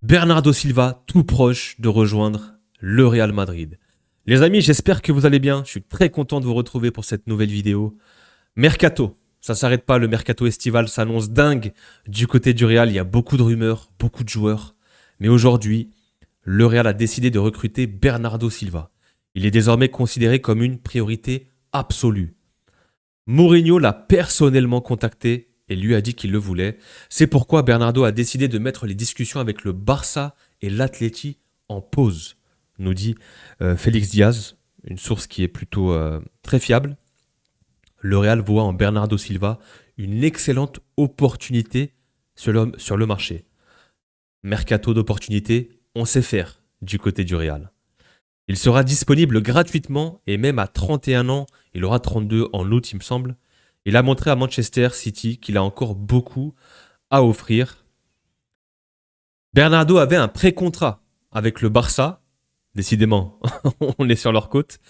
Bernardo Silva, tout proche de rejoindre le Real Madrid. Les amis, j'espère que vous allez bien. Je suis très content de vous retrouver pour cette nouvelle vidéo. Mercato, ça s'arrête pas, le mercato estival s'annonce dingue du côté du Real. Il y a beaucoup de rumeurs, beaucoup de joueurs. Mais aujourd'hui, le Real a décidé de recruter Bernardo Silva. Il est désormais considéré comme une priorité absolue. Mourinho l'a personnellement contacté et lui a dit qu'il le voulait. C'est pourquoi Bernardo a décidé de mettre les discussions avec le Barça et l'Atleti en pause, nous dit Félix Diaz, une source qui est plutôt très fiable. Le Real voit en Bernardo Silva une excellente opportunité sur le marché. Mercato d'opportunité, on sait faire du côté du Real. Il sera disponible gratuitement et même à 31 ans, il aura 32 en août il me semble. Il a montré à Manchester City qu'il a encore beaucoup à offrir. Bernardo avait un pré-contrat avec le Barça, décidément on est sur leur côte,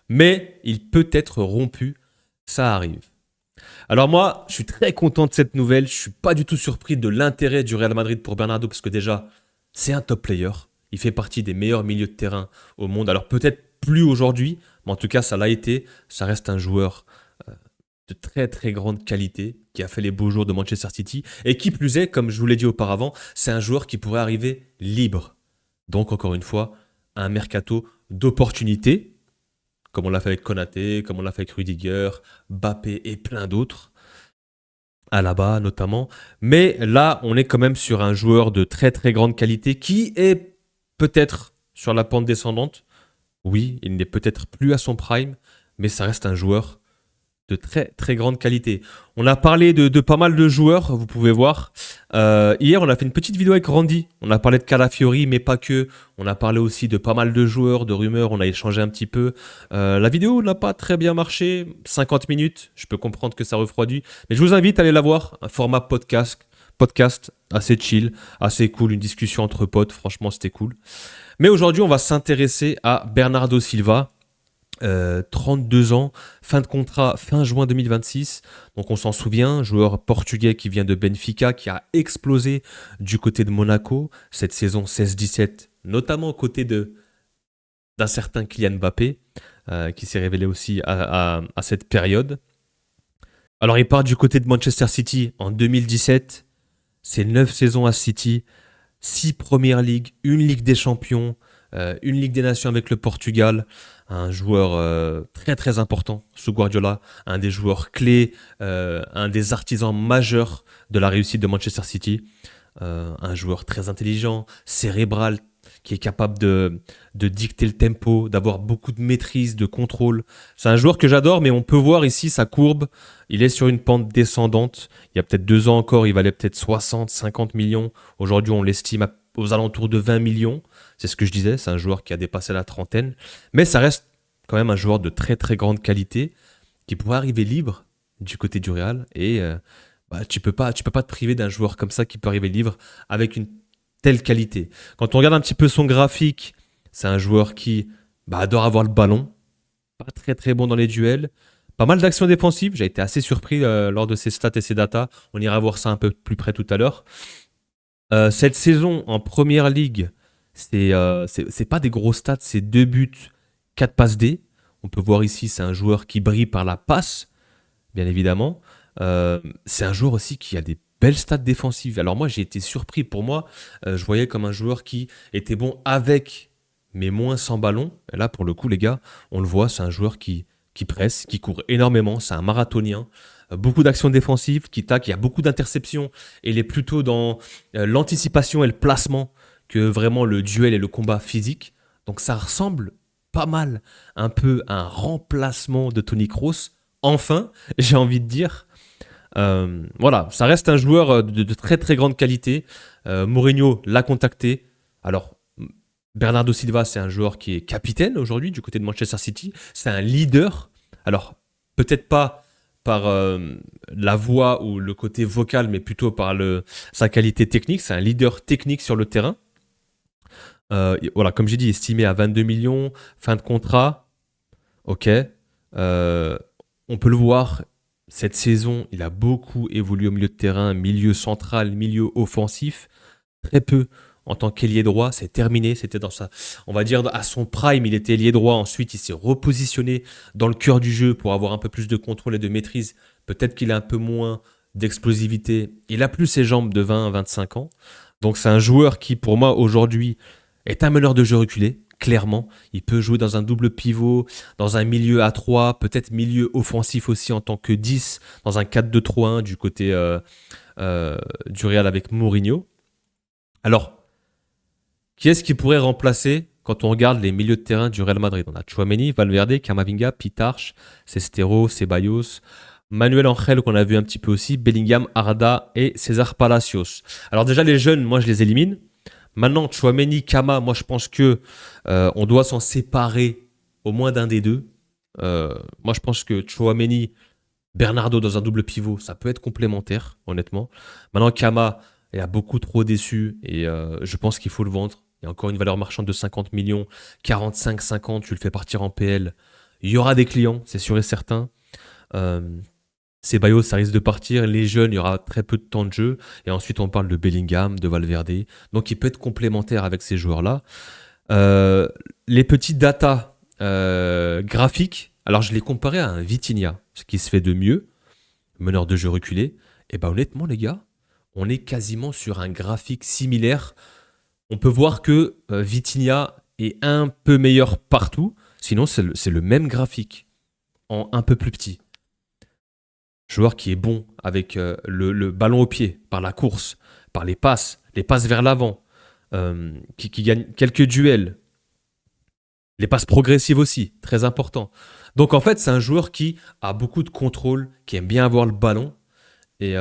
mais il peut être rompu, ça arrive. Alors moi, je suis très content de cette nouvelle, je suis pas du tout surpris de l'intérêt du Real Madrid pour Bernardo parce que déjà, c'est un top player. Il fait partie des meilleurs milieux de terrain au monde. Alors peut-être plus aujourd'hui, mais en tout cas ça l'a été. Ça reste un joueur de très très grande qualité qui a fait les beaux jours de Manchester City. Et qui plus est, comme je vous l'ai dit auparavant, c'est un joueur qui pourrait arriver libre. Donc encore une fois, un mercato d'opportunités, comme on l'a fait avec Konaté, comme on l'a fait avec Rudiger, Mbappé et plein d'autres. Alaba notamment. Mais là, on est quand même sur un joueur de très très grande qualité qui est peut-être sur la pente descendante. Oui, il n'est peut-être plus à son prime, mais ça reste un joueur de très très grande qualité. On a parlé de pas mal de joueurs, vous pouvez voir. Hier, on a fait une petite vidéo avec Randy. On a parlé de Calafiori, mais pas que. On a parlé aussi de pas mal de joueurs, de rumeurs. On a échangé un petit peu. La vidéo n'a pas très bien marché. 50 minutes. Je peux comprendre que ça refroidit. Mais je vous invite à aller la voir. Un format podcast assez chill, assez cool. Une discussion entre potes. Franchement, c'était cool. Mais aujourd'hui, on va s'intéresser à Bernardo Silva. 32 ans, fin de contrat fin juin 2026. Donc on s'en souvient, joueur portugais qui vient de Benfica, qui a explosé du côté de Monaco cette saison 16-17, notamment aux côtés d'un certain Kylian Mbappé, qui s'est révélé aussi à cette période. Alors il part du côté de Manchester City en 2017, c'est 9 saisons à City, 6 Premières Ligues, une Ligue des Champions, une Ligue des Nations avec le Portugal, un joueur très très important sous Guardiola, un des joueurs clés, un des artisans majeurs de la réussite de Manchester City, un joueur très intelligent, cérébral, qui est capable de dicter le tempo, d'avoir beaucoup de maîtrise, de contrôle. C'est un joueur que j'adore, mais on peut voir ici sa courbe, il est sur une pente descendante. Il y a peut-être 2 ans encore, il valait peut-être 60, 50 millions. Aujourd'hui, on l'estime aux alentours de 20 millions. C'est ce que je disais, c'est un joueur qui a dépassé la trentaine. Mais ça reste quand même un joueur de très très grande qualité qui pourrait arriver libre du côté du Real. Et tu peux pas te priver d'un joueur comme ça qui peut arriver libre avec une telle qualité. Quand on regarde un petit peu son graphique, c'est un joueur qui adore avoir le ballon, pas très très bon dans les duels, pas mal d'actions défensives. J'ai été assez surpris lors de ses stats et ses datas. On ira voir ça un peu plus près tout à l'heure. Cette saison en première ligue, c'est pas des gros stats, c'est 2 buts, 4 passes D. On peut voir ici, c'est un joueur qui brille par la passe, bien évidemment. C'est un joueur aussi qui a des belles stats défensives. Alors moi, j'ai été surpris. Pour moi, je voyais comme un joueur qui était bon avec, mais moins sans ballon. Et là, pour le coup, les gars, on le voit, c'est un joueur qui presse, qui court énormément. C'est un marathonien. Beaucoup d'actions défensives, qui taque. Il y a beaucoup d'interceptions. Et il est plutôt dans l'anticipation et le placement que vraiment le duel et le combat physique. Donc ça ressemble pas mal un peu à un remplacement de Toni Kroos. Enfin, j'ai envie de dire. Voilà, ça reste un joueur de très très grande qualité. Mourinho l'a contacté. Alors, Bernardo Silva, c'est un joueur qui est capitaine aujourd'hui du côté de Manchester City. C'est un leader. Alors, peut-être pas par la voix ou le côté vocal, mais plutôt par sa qualité technique. C'est un leader technique sur le terrain. Voilà, comme j'ai dit, estimé à 22 millions, fin de contrat. Ok. On peut le voir, cette saison, il a beaucoup évolué au milieu de terrain, milieu central, milieu offensif. Très peu en tant qu'ailier droit, c'est terminé. C'était dans sa, on va dire, à son prime, il était ailier droit. Ensuite, il s'est repositionné dans le cœur du jeu pour avoir un peu plus de contrôle et de maîtrise. Peut-être qu'il a un peu moins d'explosivité. Il a plus ses jambes de 20 à 25 ans. Donc, c'est un joueur qui, pour moi, aujourd'hui, est un meneur de jeu reculé. Clairement, il peut jouer dans un double pivot, dans un milieu à 3, peut-être milieu offensif aussi en tant que 10, dans un 4-2-3-1 du côté du Real avec Mourinho. Alors, qui est-ce qui pourrait remplacer quand on regarde les milieux de terrain du Real Madrid? On a Tchouaméni, Valverde, Camavinga, Pitarch, Sestero, Ceballos, Manuel Angel qu'on a vu un petit peu aussi, Bellingham, Arda et César Palacios. Alors déjà les jeunes, moi je les élimine. Maintenant Tchouaméni, Kama, moi je pense que on doit s'en séparer au moins d'un des deux. Moi je pense que Tchouaméni, Bernardo dans un double pivot, ça peut être complémentaire, honnêtement. Maintenant, Kama est beaucoup trop déçu et je pense qu'il faut le vendre. Il y a encore une valeur marchande de 50 millions, 45, 50, tu le fais partir en PL. Il y aura des clients, c'est sûr et certain. Ceballos, ça risque de partir. Les jeunes, il y aura très peu de temps de jeu. Et ensuite, on parle de Bellingham, de Valverde. Donc, il peut être complémentaire avec ces joueurs-là. Les petits data graphiques, alors je les comparais à un Vitinha, ce qui se fait de mieux, meneur de jeu reculé. Et ben honnêtement, les gars, on est quasiment sur un graphique similaire. On peut voir que Vitinha est un peu meilleur partout. Sinon, c'est le même graphique, en un peu plus petit. Joueur qui est bon avec le ballon au pied, par la course, par les passes vers l'avant, qui gagne quelques duels, les passes progressives aussi, très important. Donc en fait, c'est un joueur qui a beaucoup de contrôle, qui aime bien avoir le ballon, et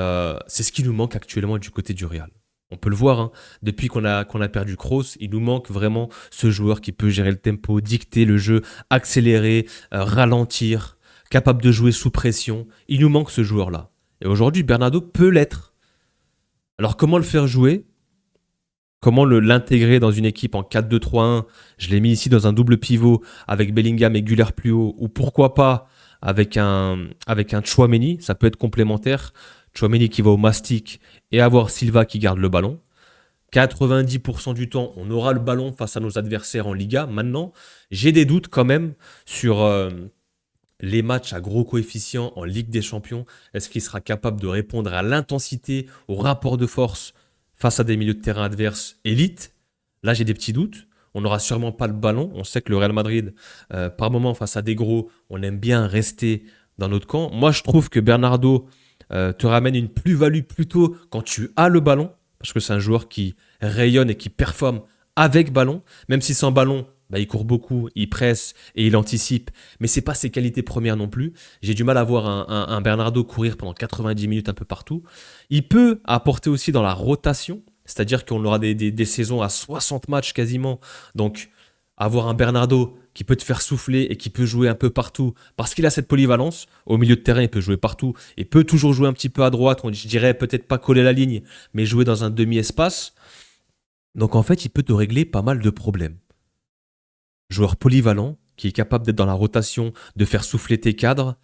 c'est ce qui nous manque actuellement du côté du Real. On peut le voir, hein. Depuis qu'on a perdu Kroos, il nous manque vraiment ce joueur qui peut gérer le tempo, dicter le jeu, accélérer, ralentir, capable de jouer sous pression. Il nous manque ce joueur-là. Et aujourd'hui, Bernardo peut l'être. Alors comment le faire jouer? Comment l'intégrer dans une équipe en 4-2-3-1? Je l'ai mis ici dans un double pivot avec Bellingham et Güler plus haut, ou pourquoi pas avec un Tchouaméni, ça peut être complémentaire. Tchouaméni qui va au mastic et avoir Silva qui garde le ballon. 90% du temps, on aura le ballon face à nos adversaires en Liga. Maintenant, j'ai des doutes quand même sur les matchs à gros coefficients en Ligue des Champions. Est-ce qu'il sera capable de répondre à l'intensité, au rapport de force face à des milieux de terrain adverses élites? Là, j'ai des petits doutes. On n'aura sûrement pas le ballon. On sait que le Real Madrid, par moment, face à des gros, on aime bien rester dans notre camp. Moi, je trouve que Bernardo te ramène une plus-value plutôt quand tu as le ballon, parce que c'est un joueur qui rayonne et qui performe avec ballon, même si sans ballon, bah, il court beaucoup, il presse et il anticipe, mais c'est pas ses qualités premières non plus. J'ai du mal à voir un Bernardo courir pendant 90 minutes un peu partout. Il peut apporter aussi dans la rotation, c'est-à-dire qu'on aura des saisons à 60 matchs quasiment, donc avoir un Bernardo qui peut te faire souffler et qui peut jouer un peu partout, parce qu'il a cette polyvalence, au milieu de terrain il peut jouer partout, et peut toujours jouer un petit peu à droite, je dirais peut-être pas coller la ligne, mais jouer dans un demi-espace. Donc en fait il peut te régler pas mal de problèmes. Joueur polyvalent, qui est capable d'être dans la rotation, de faire souffler tes cadres,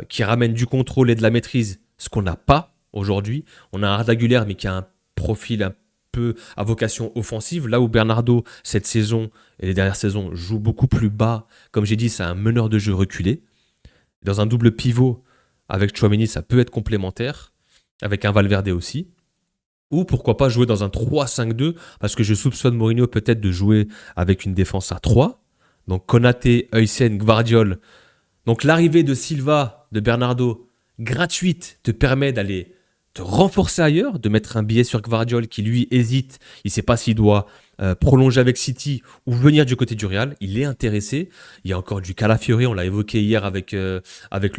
qui ramène du contrôle et de la maîtrise, ce qu'on n'a pas aujourd'hui. On a un Arda Güler, mais qui a un profil un peu à vocation offensive, là où Bernardo, cette saison et les dernières saisons, joue beaucoup plus bas. Comme j'ai dit, c'est un meneur de jeu reculé. Dans un double pivot avec Tchouaméni, ça peut être complémentaire, avec un Valverde aussi. Ou pourquoi pas jouer dans un 3-5-2, parce que je soupçonne Mourinho peut-être de jouer avec une défense à 3. Donc Konaté, Heusen, Gvardiol. Donc l'arrivée de Silva, de Bernardo, gratuite, te permet d'aller te renforcer ailleurs, de mettre un billet sur Gvardiol qui lui hésite, il ne sait pas s'il doit prolonger avec City ou venir du côté du Real, il est intéressé. Il y a encore du Calafiori, on l'a évoqué hier avec le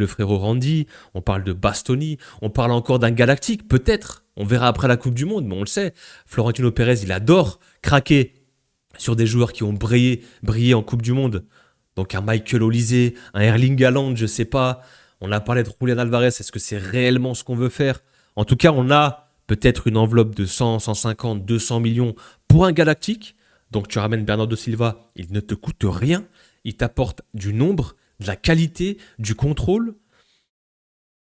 frérot Randy, on parle de Bastoni, on parle encore d'un Galactique, peut-être, on verra après la Coupe du Monde, mais on le sait, Florentino Pérez, il adore craquer sur des joueurs qui ont brillé en Coupe du Monde. Donc un Michael Olise, un Erling Haaland, je ne sais pas, on a parlé de Julián Alvarez, est-ce que c'est réellement ce qu'on veut faire? En tout cas, on a peut-être une enveloppe de 100, 150, 200 millions pour un Galactique. Donc tu ramènes Bernardo Silva, il ne te coûte rien. Il t'apporte du nombre, de la qualité, du contrôle.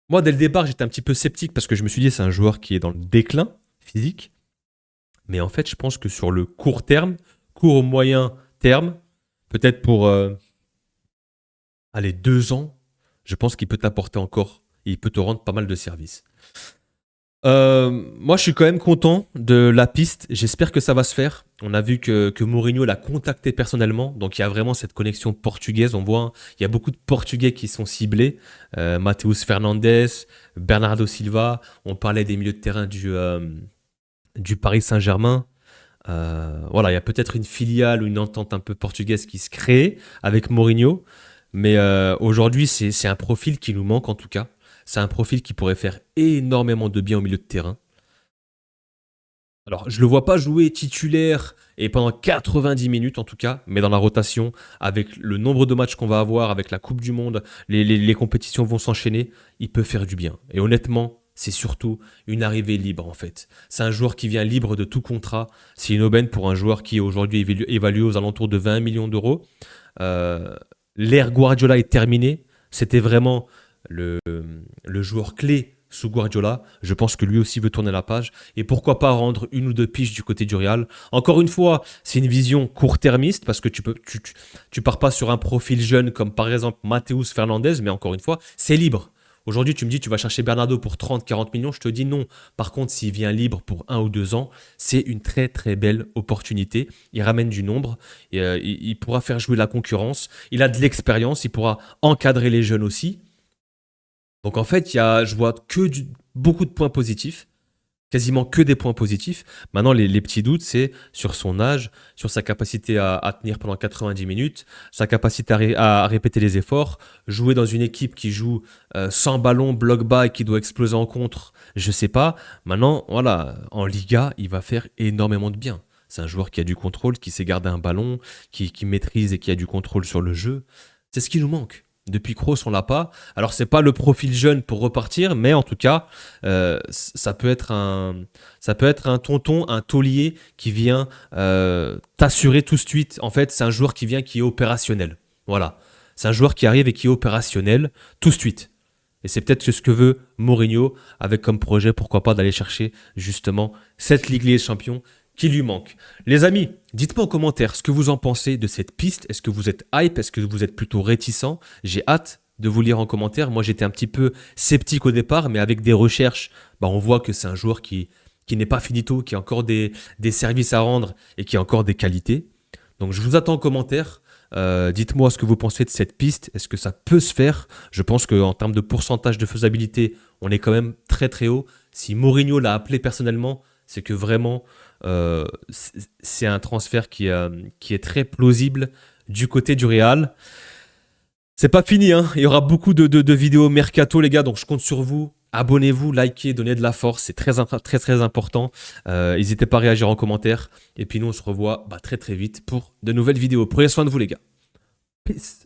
Moi, dès le départ, j'étais un petit peu sceptique parce que je me suis dit c'est un joueur qui est dans le déclin physique. Mais en fait, je pense que sur le court terme, court moyen terme, peut-être pour allez, 2 ans, je pense qu'il peut t'apporter encore, il peut te rendre pas mal de services. Moi, je suis quand même content de la piste. J'espère que ça va se faire. On a vu que Mourinho l'a contacté personnellement. Donc, il y a vraiment cette connexion portugaise. On voit, hein, il y a beaucoup de Portugais qui sont ciblés. Mateus Fernandes, Bernardo Silva. On parlait des milieux de terrain du Paris Saint-Germain. Voilà, il y a peut-être une filiale ou une entente un peu portugaise qui se crée avec Mourinho. Mais aujourd'hui, c'est un profil qui nous manque en tout cas. C'est un profil qui pourrait faire énormément de bien au milieu de terrain. Alors, je ne le vois pas jouer titulaire et pendant 90 minutes en tout cas, mais dans la rotation, avec le nombre de matchs qu'on va avoir, avec la Coupe du Monde, les compétitions vont s'enchaîner, il peut faire du bien. Et honnêtement, c'est surtout une arrivée libre en fait. C'est un joueur qui vient libre de tout contrat. C'est une aubaine pour un joueur qui est aujourd'hui évalué aux alentours de 20 millions d'euros. Euh, L'ère Guardiola est terminée. C'était vraiment le, le joueur clé sous Guardiola. Je pense que lui aussi veut tourner la page. Et pourquoi pas rendre une ou deux piges du côté du Real. Encore une fois, c'est une vision court-termiste parce que tu pars pas sur un profil jeune comme par exemple Mateus Fernandez, mais encore une fois, c'est libre. Aujourd'hui, tu me dis tu vas chercher Bernardo pour 30-40 millions, je te dis non. Par contre, s'il vient libre pour 1 ou 2 ans, c'est une très très belle opportunité. Il ramène du nombre, et, il pourra faire jouer la concurrence, il a de l'expérience, il pourra encadrer les jeunes aussi. Donc en fait, je vois beaucoup de points positifs, quasiment que des points positifs. Maintenant, les petits doutes, c'est sur son âge, sur sa capacité à tenir pendant 90 minutes, sa capacité à répéter les efforts, jouer dans une équipe qui joue sans ballon, bloc bas et qui doit exploser en contre, je sais pas. Maintenant, voilà, en Liga, il va faire énormément de bien. C'est un joueur qui a du contrôle, qui sait garder un ballon, qui maîtrise et qui a du contrôle sur le jeu. C'est ce qui nous manque. Depuis Kroos, on l'a pas. Alors, c'est pas le profil jeune pour repartir, mais en tout cas, ça peut être un tonton, un taulier qui vient t'assurer tout de suite. En fait, c'est un joueur qui vient qui est opérationnel. Voilà. C'est un joueur qui arrive et qui est opérationnel tout de suite. Et c'est peut-être ce que veut Mourinho avec comme projet, pourquoi pas, d'aller chercher justement cette Ligue des Champions qui lui manque. Les amis, dites-moi en commentaire ce que vous en pensez de cette piste. Est-ce que vous êtes hype? Est-ce que vous êtes plutôt réticent? J'ai hâte de vous lire en commentaire. Moi, j'étais un petit peu sceptique au départ, mais avec des recherches, bah, on voit que c'est un joueur qui n'est pas finito, qui a encore des services à rendre et qui a encore des qualités. Donc, je vous attends en commentaire. Dites-moi ce que vous pensez de cette piste. Est-ce que ça peut se faire? Je pense qu'en termes de pourcentage de faisabilité, on est quand même très très haut. Si Mourinho l'a appelé personnellement, c'est que vraiment, c'est un transfert qui est très plausible du côté du Real. C'est pas fini, hein. Il y aura beaucoup de vidéos mercato, les gars, donc je compte sur vous. Abonnez-vous, likez, donnez de la force, c'est très, très, très important. N'hésitez pas à réagir en commentaire. Et puis nous, on se revoit très très vite pour de nouvelles vidéos. Prenez soin de vous, les gars. Peace.